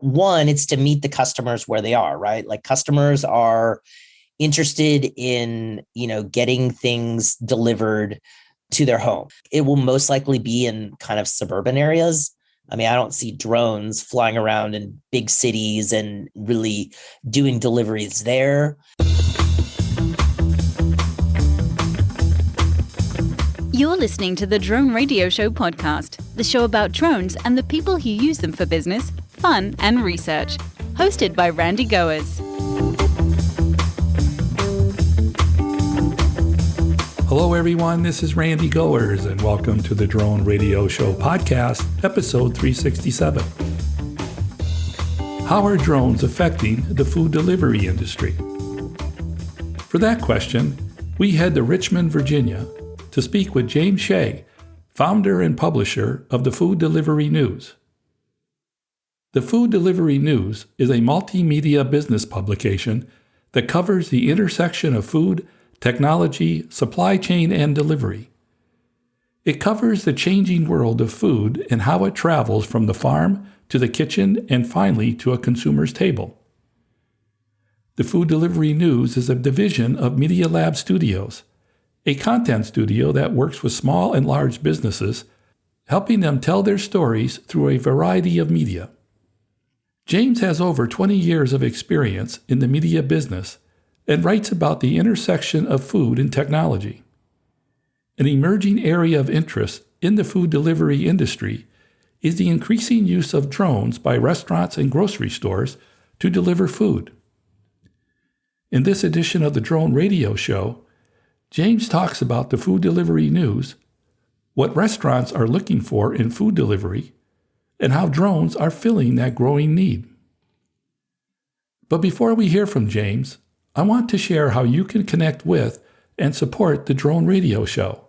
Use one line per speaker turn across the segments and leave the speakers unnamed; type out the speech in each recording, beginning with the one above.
one, it's to meet the customers where they are, right? Like customers are interested in, getting things delivered to their home. It will most likely be in kind of suburban areas. I mean, I don't see drones flying around in big cities and really doing deliveries there.
You're listening to the Drone Radio Show podcast, the show about drones and the people who use them for business, fun, and research. Hosted by Randy Goers.
Hello, everyone. This is Randy Goers, and welcome to the Drone Radio Show podcast, episode 367. How are drones affecting the food delivery industry? For that question, we head to Richmond, Virginia, to speak with James Shea, founder and publisher of the Food Delivery News. The Food Delivery News is a multimedia business publication that covers the intersection of food, technology, supply chain, and delivery. It covers the changing world of food and how it travels from the farm to the kitchen and finally to a consumer's table. The Food Delivery News is a division of Media Lab Studios, a content studio that works with small and large businesses, helping them tell their stories through a variety of media. James has over 20 years of experience in the media business and writes about the intersection of food and technology. An emerging area of interest in the food delivery industry is the increasing use of drones by restaurants and grocery stores to deliver food. In this edition of the Drone Radio Show, James talks about the Food Delivery News, what restaurants are looking for in food delivery, and how drones are filling that growing need. But before we hear from James, I want to share how you can connect with and support the Drone Radio Show.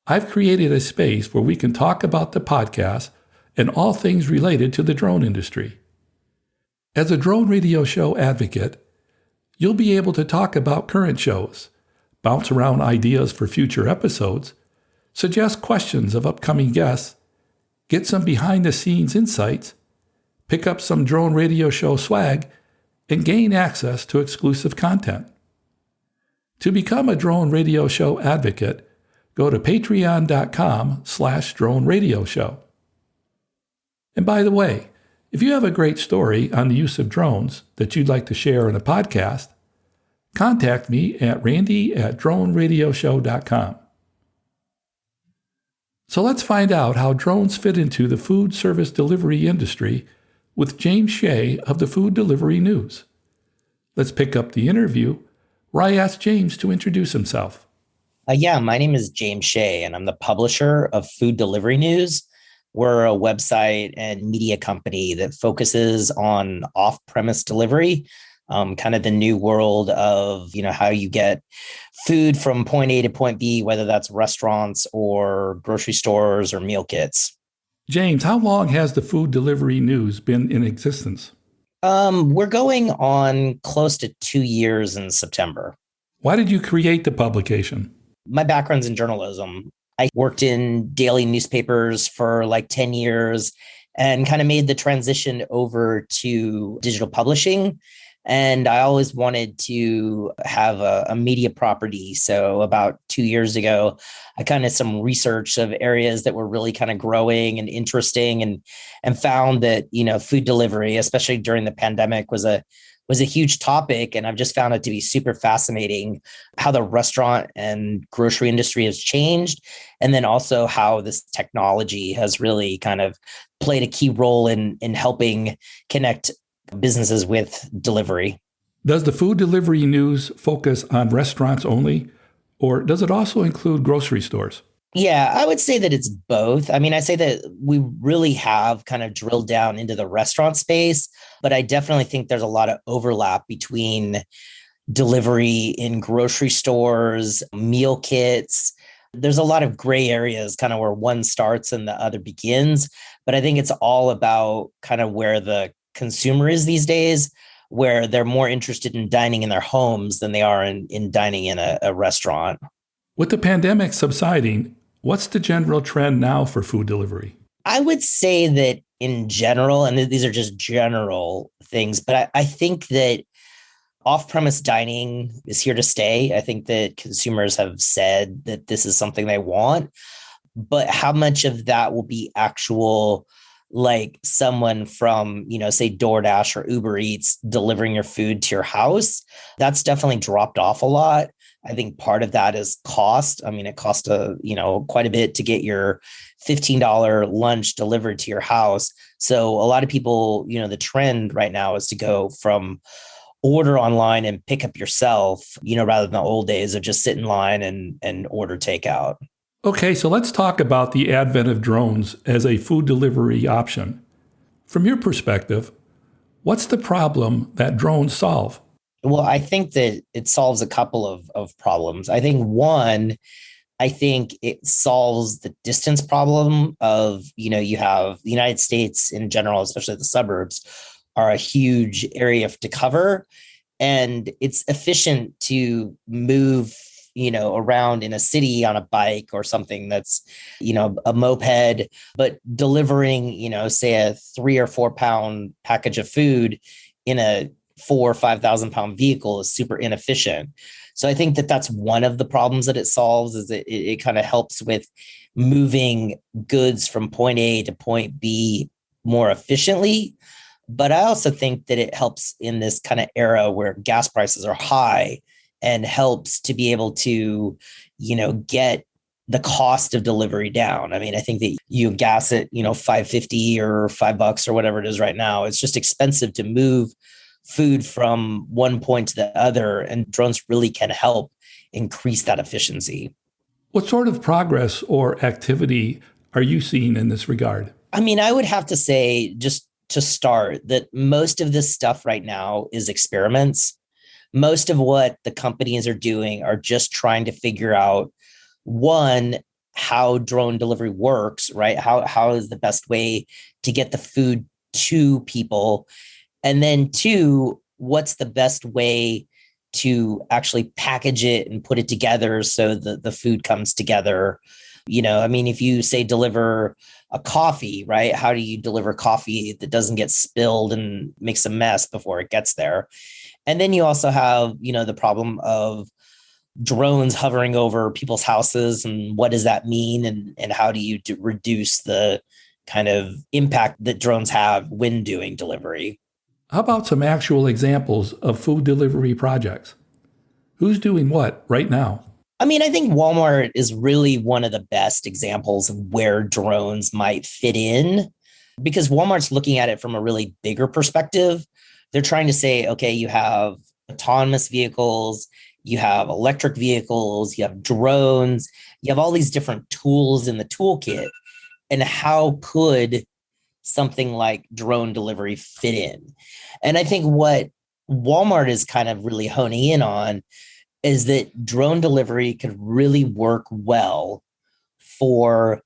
I've created a space where we can talk about the podcast and all things related to the drone industry. As a Drone Radio Show advocate, you'll be able to talk about current shows, bounce around ideas for future episodes, suggest questions of upcoming guests, get some behind-the-scenes insights, pick up some Drone Radio Show swag, and gain access to exclusive content. To become a Drone Radio Show advocate, go to patreon.com/Drone Radio Show. And by the way, if you have a great story on the use of drones that you'd like to share in a podcast, contact me at randy@droneradioshow.com. So let's find out how drones fit into the food service delivery industry with James Shea of the Food Delivery News. Let's pick up the interview where I asked James to introduce himself.
My name is James Shea, and I'm the publisher of Food Delivery News. We're a website and media company that focuses on off-premise delivery, kind of the new world of, how you get food from point A to point B, whether that's restaurants or grocery stores or meal kits.
James, how long has the Food Delivery News been in existence?
We're going on close to 2 years in September.
Why did you create the publication?
My background's in journalism. I worked in daily newspapers for like 10 years and kind of made the transition over to digital publishing. And I always wanted to have a media property. So about 2 years ago, I kind of some research of areas that were really kind of growing and interesting and found that, food delivery, especially during the pandemic, was a huge topic. And I've just found it to be super fascinating how the restaurant and grocery industry has changed. And then also how this technology has really kind of played a key role in helping connect businesses with delivery.
Does the Food Delivery News focus on restaurants only, or does it also include grocery stores?
Yeah, I would say that it's both. I mean, I say that we really have kind of drilled down into the restaurant space, but I definitely think there's a lot of overlap between delivery in grocery stores, meal kits. There's a lot of gray areas kind of where one starts and the other begins, but I think it's all about kind of where the consumer is these days, where they're more interested in dining in their homes than they are in dining in a restaurant.
With the pandemic subsiding, what's the general trend now for food delivery?
I would say that in general, and these are just general things, but I think that off-premise dining is here to stay. I think that consumers have said that this is something they want, but how much of that will be actual, like someone from, say DoorDash or Uber Eats delivering your food to your house? That's definitely dropped off a lot. I think part of that is cost. I mean, it costs quite a bit to get your $15 lunch delivered to your house. So a lot of people, the trend right now is to go from order online and pick up yourself, rather than the old days of just sit in line and order takeout.
Okay, so let's talk about the advent of drones as a food delivery option. From your perspective, what's the problem that drones solve?
Well, I think that it solves a couple of problems. I think one, it solves the distance problem of, you have the United States in general, especially the suburbs, are a huge area to cover. And it's efficient to move, around in a city on a bike or something that's, a moped, but delivering, say a 3 or 4 pound package of food in a 4 or 5,000 pound vehicle is super inefficient. So I think that that's one of the problems that it solves, is that it kind of helps with moving goods from point A to point B more efficiently. But I also think that it helps in this kind of era where gas prices are high, and helps to be able to, get the cost of delivery down. I mean, I think that you gas it, $5.50 or $5 or whatever it is right now. It's just expensive to move food from one point to the other, and drones really can help increase that efficiency.
What sort of progress or activity are you seeing in this regard?
I mean, I would have to say, just to start, that most of this stuff right now is experiments. Most of what the companies are doing are just trying to figure out, one, how drone delivery works, right? How is the best way to get the food to people? And then two, what's the best way to actually package it and put it together so that the food comes together? I mean, if you say deliver a coffee, right? How do you deliver coffee that doesn't get spilled and makes a mess before it gets there? And then you also have, the problem of drones hovering over people's houses, and what does that mean? And how do you reduce the kind of impact that drones have when doing delivery?
How about some actual examples of food delivery projects? Who's doing what right now?
I mean, I think Walmart is really one of the best examples of where drones might fit in, because Walmart's looking at it from a really bigger perspective. They're trying to say, okay, you have autonomous vehicles, you have electric vehicles, you have drones, you have all these different tools in the toolkit. And how could something like drone delivery fit in? And I think what Walmart is kind of really honing in on is that drone delivery could really work well for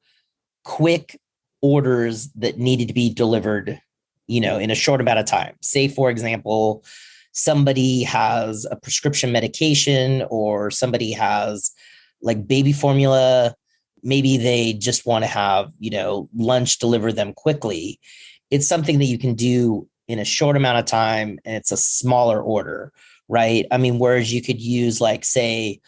quick orders that needed to be delivered, in a short amount of time. Say, for example, somebody has a prescription medication, or somebody has like baby formula. Maybe they just want to have, lunch delivered them quickly. It's something that you can do in a short amount of time, and it's a smaller order, right? I mean, whereas you could use, like, say,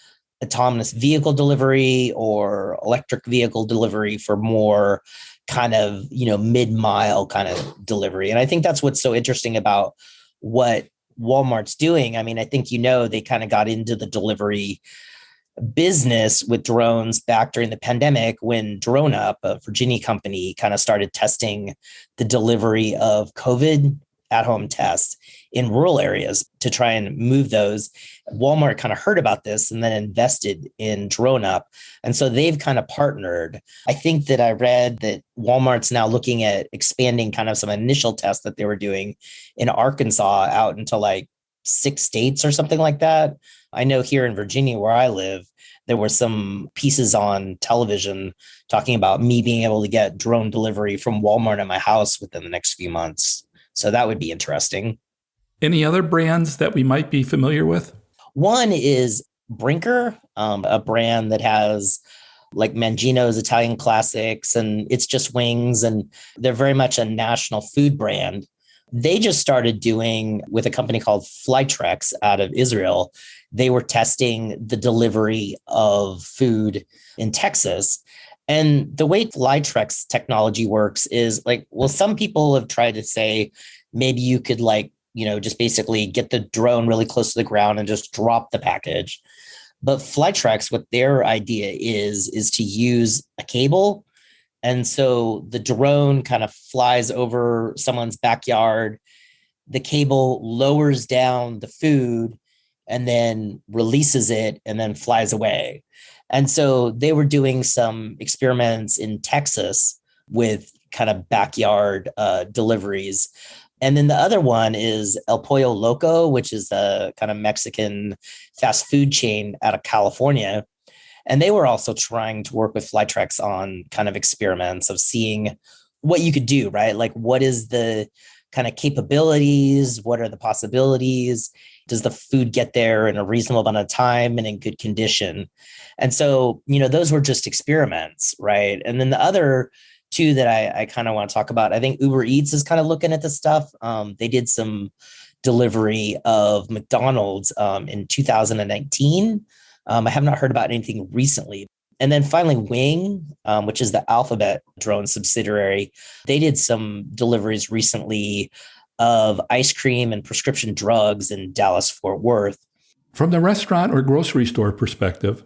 autonomous vehicle delivery or electric vehicle delivery for more kind of, mid-mile kind of delivery. And I think that's what's so interesting about what Walmart's doing. I mean, I think, they kind of got into the delivery business with drones back during the pandemic, when DroneUp, a Virginia company, kind of started testing the delivery of COVID at-home tests in rural areas to try and move those. Walmart kind of heard about this and then invested in DroneUp. And so they've kind of partnered. I think that I read that Walmart's now looking at expanding kind of some initial tests that they were doing in Arkansas out into like 6 states or something like that. I know here in Virginia, where I live, there were some pieces on television talking about me being able to get drone delivery from Walmart at my house within the next few months. So that would be interesting.
Any other brands that we might be familiar with?
One is Brinker, a brand that has like Mangino's Italian Classics and It's Just Wings. And they're very much a national food brand. They just started doing with a company called Flytrex out of Israel. They were testing the delivery of food in Texas. And the way Flytrex technology works is like, well, some people have tried to say maybe you could just basically get the drone really close to the ground and just drop the package. But Flytrex, what their idea is to use a cable. And so the drone kind of flies over someone's backyard. The cable lowers down the food and then releases it and then flies away. And so they were doing some experiments in Texas with kind of backyard deliveries. And then the other one is El Pollo Loco, which is a kind of Mexican fast food chain out of California. And they were also trying to work with Flytrex on kind of experiments of seeing what you could do, right? Like, what is the kind of capabilities? What are the possibilities? Does the food get there in a reasonable amount of time and in good condition? And so, those were just experiments, right? And then the other two that I kind of want to talk about, I think Uber Eats is kind of looking at this stuff. They did some delivery of McDonald's in 2019. I have not heard about anything recently. And then finally, Wing, which is the Alphabet drone subsidiary, they did some deliveries recently of ice cream and prescription drugs in Dallas-Fort Worth.
From the restaurant or grocery store perspective,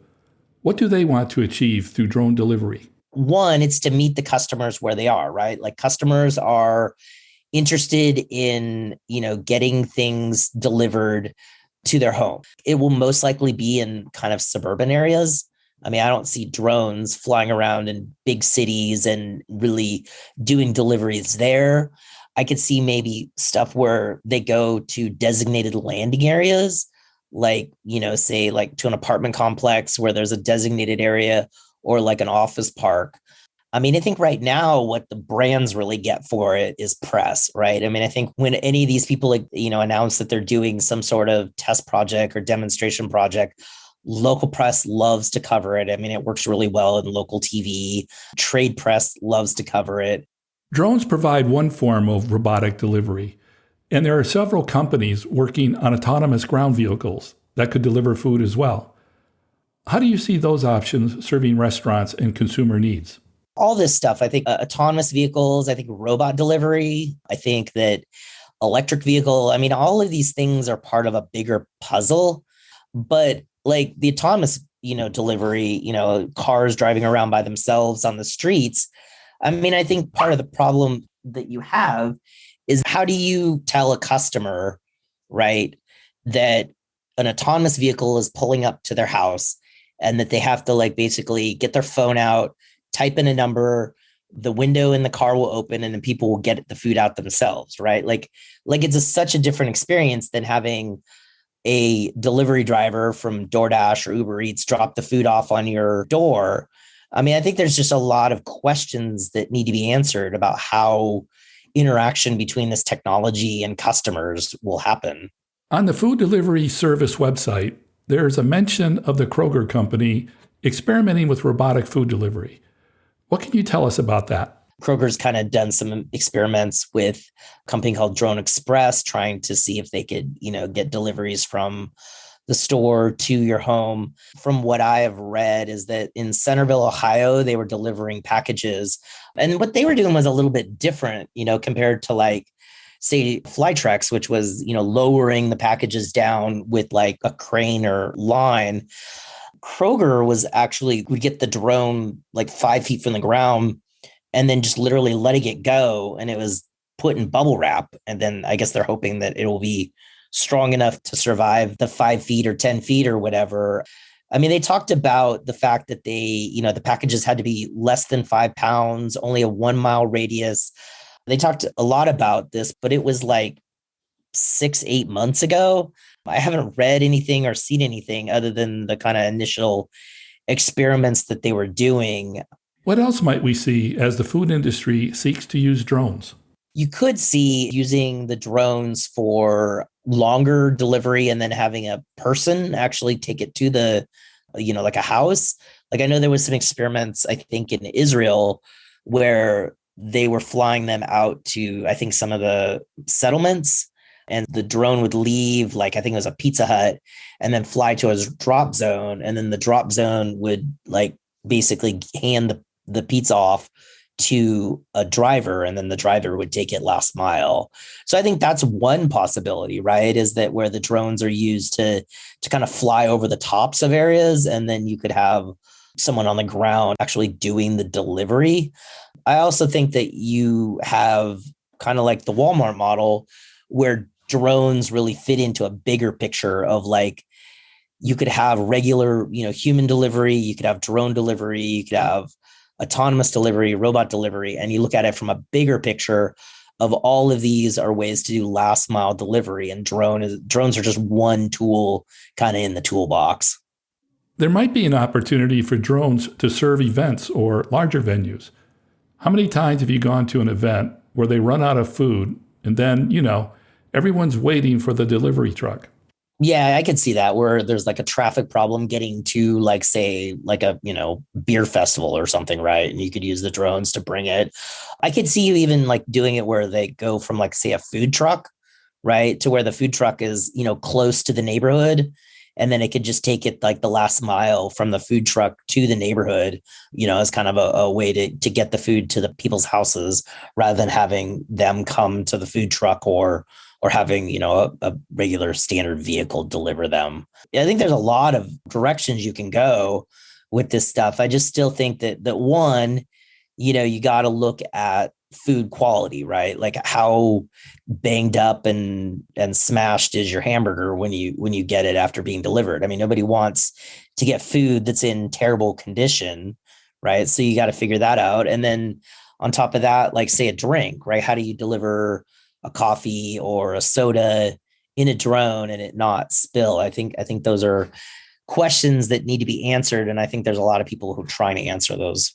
what do they want to achieve through drone delivery?
One, it's to meet the customers where they are, right? Like customers are interested in, getting things delivered to their home. It will most likely be in kind of suburban areas. I mean, I don't see drones flying around in big cities and really doing deliveries there. I could see maybe stuff where they go to designated landing areas, like, say like to an apartment complex where there's a designated area or like an office park. I mean, I think right now what the brands really get for it is press, right? I mean, I think when any of these people, announce that they're doing some sort of test project or demonstration project, local press loves to cover it. I mean, it works really well in local TV. Trade press loves to cover it.
Drones provide one form of robotic delivery, and there are several companies working on autonomous ground vehicles that could deliver food as well. How do you see those options serving restaurants and consumer needs?
All this stuff, I think autonomous vehicles, I think robot delivery, I think that electric vehicle, I mean, all of these things are part of a bigger puzzle. But like the autonomous, delivery, cars driving around by themselves on the streets. I mean, I think part of the problem that you have is how do you tell a customer, right, that an autonomous vehicle is pulling up to their house and that they have to basically get their phone out, type in a number, the window in the car will open and then people will get the food out themselves, right? Like it's such a different experience than having a delivery driver from DoorDash or Uber Eats drop the food off on your door. I mean, I think there's just a lot of questions that need to be answered about how interaction between this technology and customers will happen.
On the food delivery service website, there's a mention of the Kroger company experimenting with robotic food delivery. What can you tell us about that?
Kroger's kind of done some experiments with a company called Drone Express, trying to see if they could, get deliveries from the store to your home. From what I have read is that in Centerville, Ohio, they were delivering packages. And what they were doing was a little bit different, compared to say Flytrex, which was, lowering the packages down with like a crane or line. Kroger would get the drone 5 feet from the ground and then just literally letting it go. And it was put in bubble wrap. And then I guess they're hoping that it will be strong enough to survive the 5 feet or 10 feet or whatever. I mean, they talked about the fact that the packages had to be less than 5 pounds, only a 1 mile radius. They talked a lot about this, but it was 6-8 months ago. I haven't read anything or seen anything other than the kind of initial experiments that they were doing.
What else might we see as the food industry seeks to use drones?
You could see using the drones for longer delivery and then having a person actually take it to the, like a house. Like I know there was some experiments, I think in Israel, where they were flying them out to, I think, some of the settlements, and the drone would leave, like I think it was a Pizza Hut, and then fly to a drop zone. And then the drop zone would like basically hand the pizza off to a driver, and then the driver would take it last mile. So I think that's one possibility, right? Is that where the drones are used to kind of fly over the tops of areas, and then you could have someone on the ground actually doing the delivery. I also think that you have kind of like the Walmart model where drones really fit into a bigger picture of like, you could have regular, human delivery, you could have drone delivery, you could have autonomous delivery, robot delivery, and you look at it from a bigger picture of all of these are ways to do last mile delivery, and drones are just one tool kind of in the toolbox.
There might be an opportunity for drones to serve events or larger venues. How many times have you gone to an event where they run out of food and then, everyone's waiting for the delivery truck?
Yeah, I could see that, where there's like a traffic problem getting to like, say, like a, beer festival or something, right? And you could use the drones to bring it. I could see you even like doing it where they go from like, say, a food truck, right? To where the food truck is, close to the neighborhood. And then it could just take it like the last mile from the food truck to the neighborhood, as kind of a way to get the food to the people's houses, rather than having them come to the food truck or having, a regular standard vehicle deliver them. I think there's a lot of directions you can go with this stuff. I just still think that one, you got to look at food quality, right? Like how banged up and smashed is your hamburger when you get it after being delivered? I mean, nobody wants to get food that's in terrible condition, right? So you got to figure that out. And then on top of that, like say a drink, right? How do you deliver a coffee or a soda in a drone and it not spill? I think those are questions that need to be answered. And I think there's a lot of people who are trying to answer those.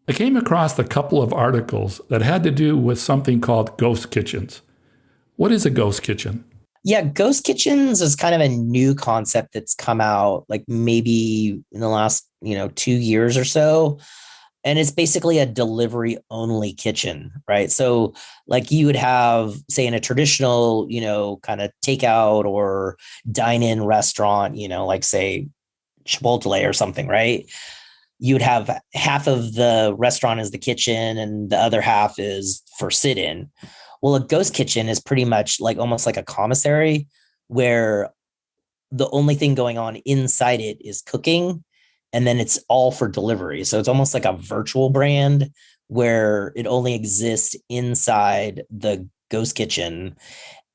I came across a couple of articles that had to do with something called ghost kitchens. What is a ghost kitchen?
Yeah, ghost kitchens is kind of a new concept that's come out like maybe in the last, 2 years or so. And it's basically a delivery only kitchen, right? So like you would have, say, in a traditional, kind of takeout or dine-in restaurant, like say Chipotle or something, right? You would have half of the restaurant is the kitchen and the other half is for sit-in. Well, a ghost kitchen is pretty much like almost like a commissary where the only thing going on inside it is cooking, and then it's all for delivery. So it's almost like a virtual brand where it only exists inside the ghost kitchen.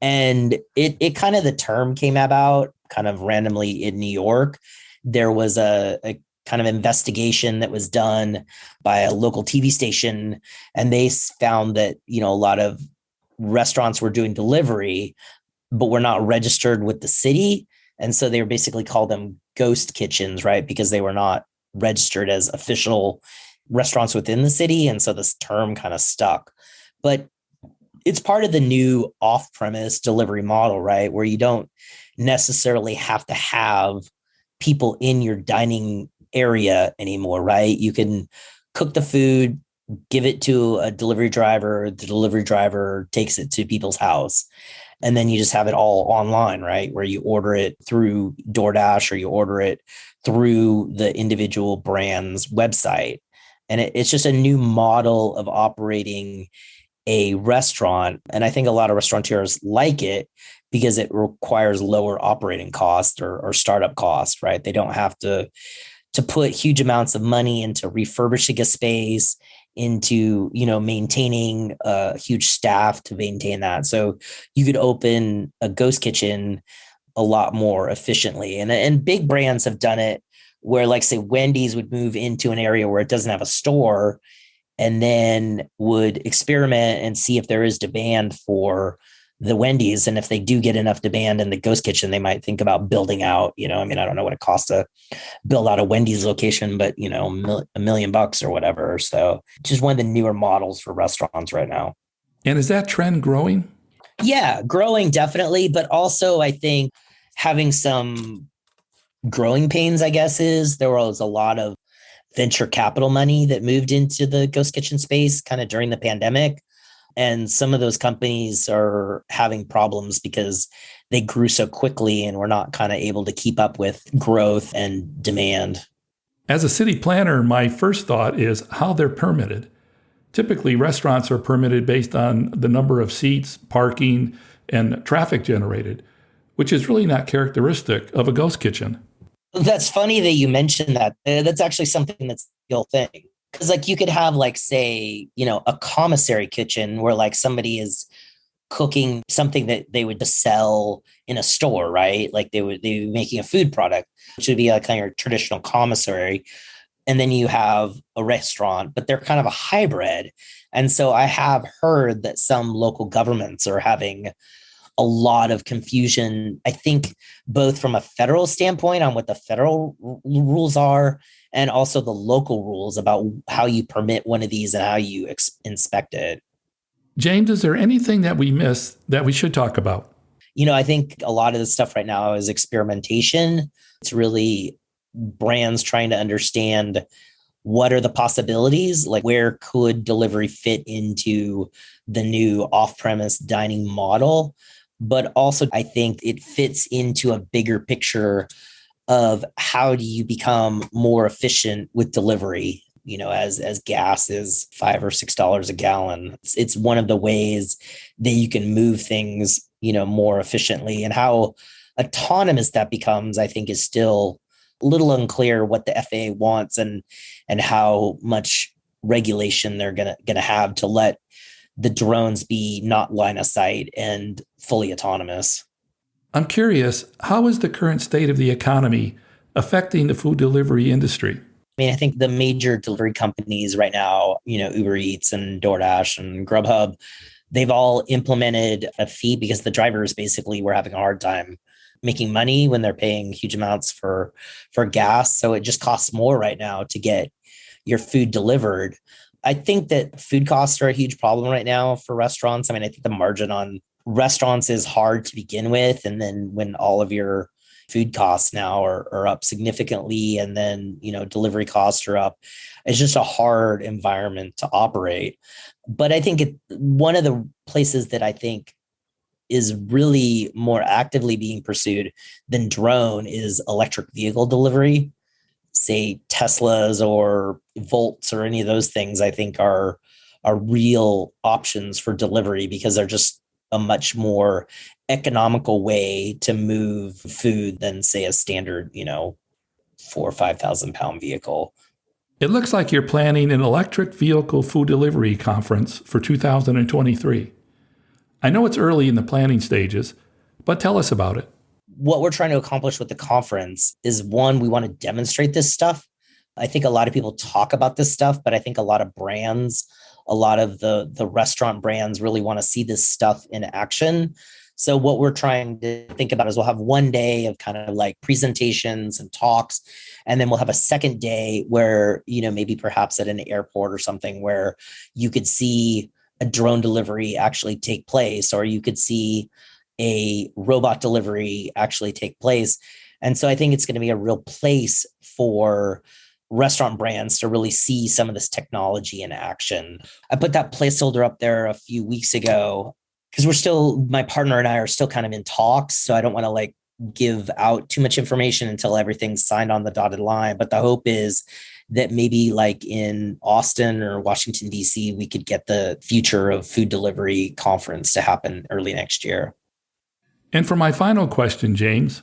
And it kind of, the term came about kind of randomly in New York. There was a kind of investigation that was done by a local TV station, and they found that, a lot of restaurants were doing delivery, but were not registered with the city. And so they were basically called them ghost kitchens, right? Because they were not registered as official restaurants within the city. And so this term kind of stuck. But it's part of the new off-premise delivery model, right? Where you don't necessarily have to have people in your dining area anymore, right? You can cook the food, give it to a delivery driver. The delivery driver takes it to people's house. And then you just have it all online, right? Where you order it through DoorDash or you order it through the individual brand's website. And it's just a new model of operating a restaurant. And I think a lot of restaurateurs like it because it requires lower operating costs or startup costs, right? They don't have to put huge amounts of money into refurbishing a space, into, maintaining a huge staff to maintain that. So you could open a ghost kitchen a lot more efficiently. And big brands have done it where, like, say, Wendy's would move into an area where it doesn't have a store and then would experiment and see if there is demand for the Wendy's. And if they do get enough demand in the ghost kitchen, they might think about building out, I don't know what it costs to build out a Wendy's location, but, $1 million or whatever. So just one of the newer models for restaurants right now.
And is that trend growing?
Yeah, growing definitely. But also I think having some growing pains, I guess, there was a lot of venture capital money that moved into the ghost kitchen space kind of during the pandemic. And some of those companies are having problems because they grew so quickly and were not kind of able to keep up with growth and demand.
As a city planner, my first thought is how they're permitted. Typically, restaurants are permitted based on the number of seats, parking, and traffic generated, which is really not characteristic of a ghost kitchen.
That's funny that you mentioned that. That's actually something that's a real thing. Because like you could have like, say, a commissary kitchen where like somebody is cooking something that they would just sell in a store, right? Like they would be making a food product, which would be like kind of your traditional commissary. And then you have a restaurant, but they're kind of a hybrid. And so I have heard that some local governments are having a lot of confusion, I think, both from a federal standpoint on what the federal rules are, and also the local rules about how you permit one of these and how you inspect it.
James, is there anything that we missed that we should talk about?
I think a lot of the stuff right now is experimentation. It's really brands trying to understand what are the possibilities, like where could delivery fit into the new off-premise dining model. But also, I think it fits into a bigger picture of how do you become more efficient with delivery, as gas is $5 or $6 a gallon. It's one of the ways that you can move things, more efficiently. And how autonomous that becomes, I think, is still a little unclear what the FAA wants and how much regulation they're gonna have to let the drones be not line of sight and fully autonomous.
I'm curious, how is the current state of the economy affecting the food delivery industry?
I think the major delivery companies right now, Uber Eats and DoorDash and Grubhub, they've all implemented a fee because the drivers basically were having a hard time making money when they're paying huge amounts for gas. So it just costs more right now to get your food delivered. I think that food costs are a huge problem right now for restaurants. I think the margin on restaurants is hard to begin with. And then when all of your food costs now are up significantly, and then, delivery costs are up, it's just a hard environment to operate. But I think one of the places that I think is really more actively being pursued than drone is electric vehicle delivery. Say Teslas or Volts or any of those things, I think are real options for delivery because they're just a much more economical way to move food than, say, a standard, 4,000 or 5,000 pound vehicle.
It looks like you're planning an electric vehicle food delivery conference for 2023. I know it's early in the planning stages, but tell us about it.
What we're trying to accomplish with the conference is, one, we want to demonstrate this stuff. I think a lot of people talk about this stuff, but I think a lot of brands, a lot of the restaurant brands really want to see this stuff in action. So what we're trying to think about is we'll have one day of kind of like presentations and talks, and then we'll have a second day where, maybe perhaps at an airport or something where you could see a drone delivery actually take place, or you could see a robot delivery actually take place. And so I think it's going to be a real place for restaurant brands to really see some of this technology in action. I put that placeholder up there a few weeks ago because my partner and I are still kind of in talks. So I don't want to give out too much information until everything's signed on the dotted line. But the hope is that maybe in Austin or Washington, D.C., we could get the Future of Food Delivery conference to happen early next year.
And for my final question, James,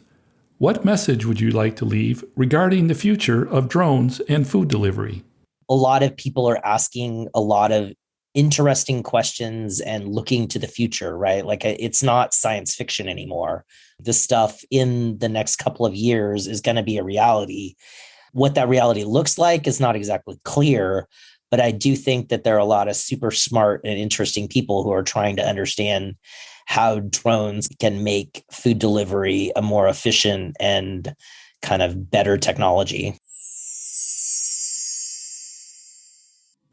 what message would you like to leave regarding the future of drones and food delivery?
A lot of people are asking a lot of interesting questions and looking to the future, right? It's not science fiction anymore. This stuff in the next couple of years is going to be a reality. What that reality looks like is not exactly clear, but I do think that there are a lot of super smart and interesting people who are trying to understand how drones can make food delivery a more efficient and kind of better technology.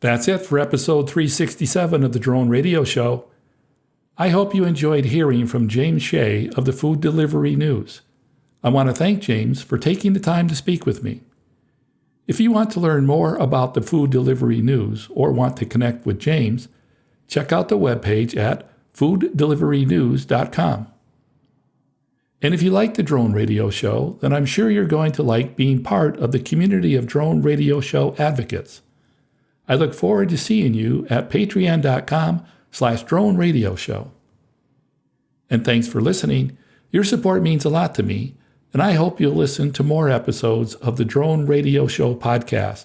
That's it for episode 367 of the Drone Radio Show. I hope you enjoyed hearing from James Shea of the Food Delivery News. I want to thank James for taking the time to speak with me. If you want to learn more about the food delivery news or want to connect with James, check out the webpage at fooddeliverynews.com. And if you like the Drone Radio Show, then I'm sure you're going to like being part of the community of Drone Radio Show advocates. I look forward to seeing you at patreon.com/Drone Radio Show. And thanks for listening. Your support means a lot to me, and I hope you'll listen to more episodes of the Drone Radio Show podcast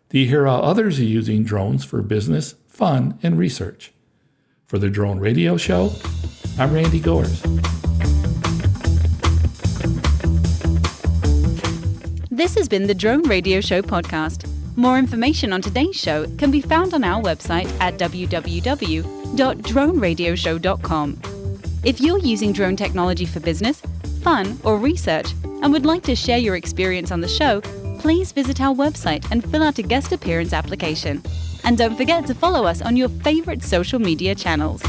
to hear how others are using drones for business, fun, and research. For the Drone Radio Show, I'm Randy Gores.
This has been the Drone Radio Show podcast. More information on today's show can be found on our website at www.droneradioshow.com. If you're using drone technology for business, fun, or research and would like to share your experience on the show, please visit our website and fill out a guest appearance application. And don't forget to follow us on your favorite social media channels.